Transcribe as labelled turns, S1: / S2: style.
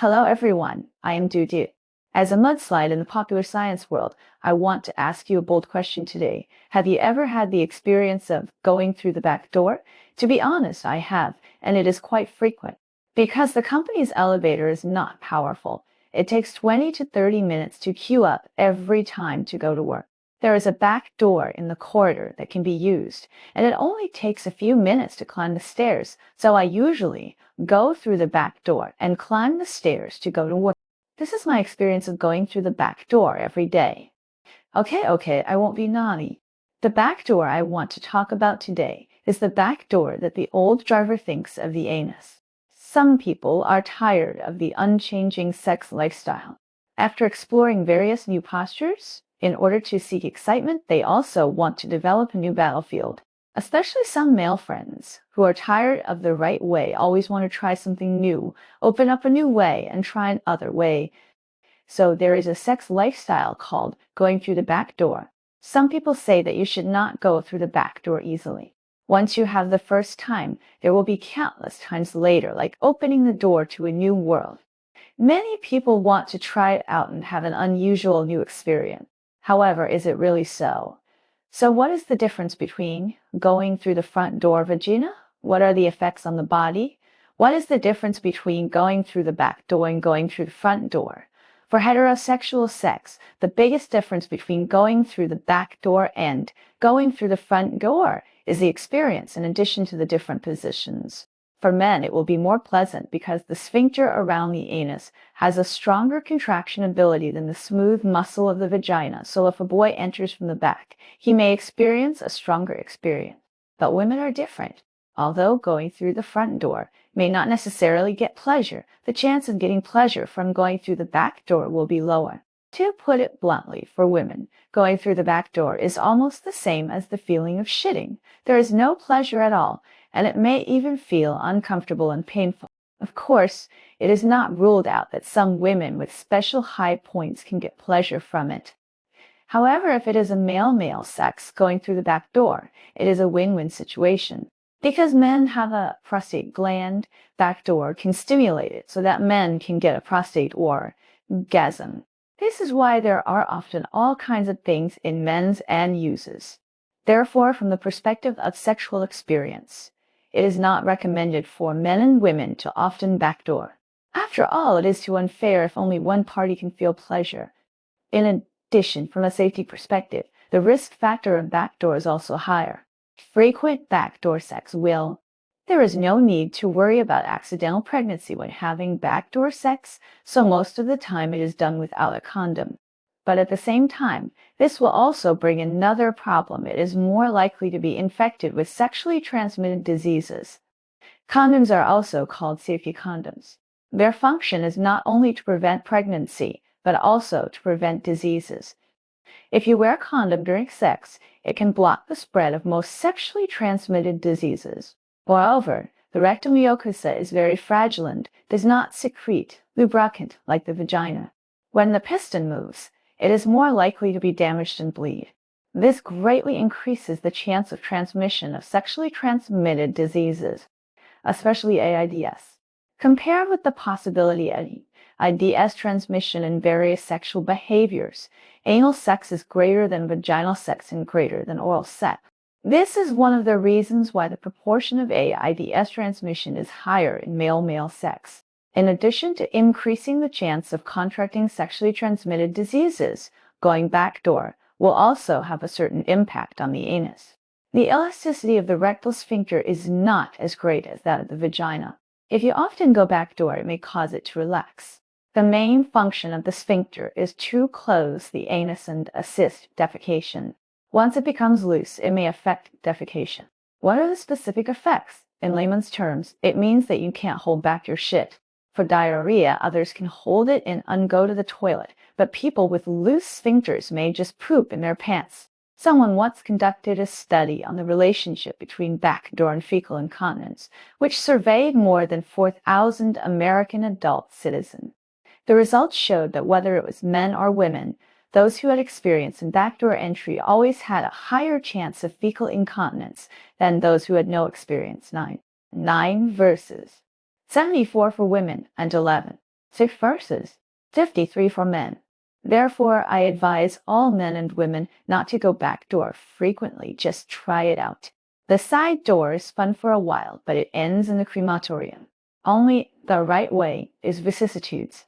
S1: Hello everyone, I am Dudu. As a mudslide in the popular science world, I want to ask you a bold question today. Have you ever had the experience of going through the back door? To be honest, I have, and it is quite frequent. Because the company's elevator is not powerful, it takes 20 to 30 minutes to queue up every time to go to work. There is a back door in the corridor that can be used, and it only takes a few minutes to climb the stairs, so I usually go through the back door and climb the stairs to go to work. This is my experience of going through the back door every day. Okay, I won't be naughty. The back door I want to talk about today is the back door that the old driver thinks of the anus. Some people are tired of the unchanging sex lifestyle. After exploring various new postures, in order to seek excitement, they also want to develop a new battlefield. Especially some male friends who are tired of the right way always want to try something new, open up a new way, and try another way. So there is a sex lifestyle called going through the back door. Some people say that you should not go through the back door easily. Once you have the first time, there will be countless times later, like opening the door to a new world. Many people want to try it out and have an unusual new experience. However, is it really so? So what is the difference between going through the front door vagina? What are the effects on the body? What is the difference between going through the back door and going through the front door? For heterosexual sex, the biggest difference between going through the back door and going through the front door is the experience in addition to the different positions. For men, it will be more pleasant because the sphincter around the anus has a stronger contraction ability than the smooth muscle of the vagina, so if a boy enters from the back, he may experience a stronger experience. But women are different. Although going through the front door may not necessarily get pleasure, the chance of getting pleasure from going through the back door will be lower. To put it bluntly, for women, going through the back door is almost the same as the feeling of shitting. There is no pleasure at all, and it may even feel uncomfortable and painful. Of course, it is not ruled out that some women with special high points can get pleasure from it. However, if it is a male-male sex going through the back door, it is a win-win situation. Because men have a prostate gland, back door can stimulate it so that men can get a prostate orgasm. This is why there are often all kinds of things in men's and uses. Therefore, from the perspective of sexual experience, it is not recommended for men and women to often backdoor. After all, it is too unfair if only one party can feel pleasure. In addition, from a safety perspective, the risk factor of backdoor is also higher. Frequent backdoor sex will. There is no need to worry about accidental pregnancy when having backdoor sex, so most of the time it is done without a condom. But at the same time, this will also bring another problem. It is more likely to be infected with sexually transmitted diseases. Condoms are also called safety condoms. Their function is not only to prevent pregnancy, but also to prevent diseases. If you wear a condom during sex, it can block the spread of most sexually transmitted diseases. Moreover, the rectal mucosa is very fragile and does not secrete lubricant like the vagina. When the piston moves, it is more likely to be damaged and bleed. This greatly increases the chance of transmission of sexually transmitted diseases, especially AIDS. Compared with the possibility of AIDS transmission in various sexual behaviors, anal sex is greater than vaginal sex and greater than oral sex. This is one of the reasons why the proportion of AIDS transmission is higher in male-male sex. In addition to increasing the chance of contracting sexually transmitted diseases, going backdoor will also have a certain impact on the anus. The elasticity of the rectal sphincter is not as great as that of the vagina. If you often go backdoor, it may cause it to relax. The main function of the sphincter is to close the anus and assist defecation. Once it becomes loose, it may affect defecation. What are the specific effects? In layman's terms, it means that you can't hold back your shit. For diarrhea, others can hold it and go to the toilet, but people with loose sphincters may just poop in their pants. Someone once conducted a study on the relationship between backdoor and fecal incontinence, which surveyed more than 4,000 American adult citizens. The results showed that whether it was men or women, those who had experience in backdoor entry always had a higher chance of fecal incontinence than those who had no experience. 9 versus 74 for women and 11 6 versus 53 for men. Therefore, I advise all men and women not to go backdoor frequently. Just try it out. The side door is fun for a while, but it ends in the crematorium. Only the right way is vicissitudes.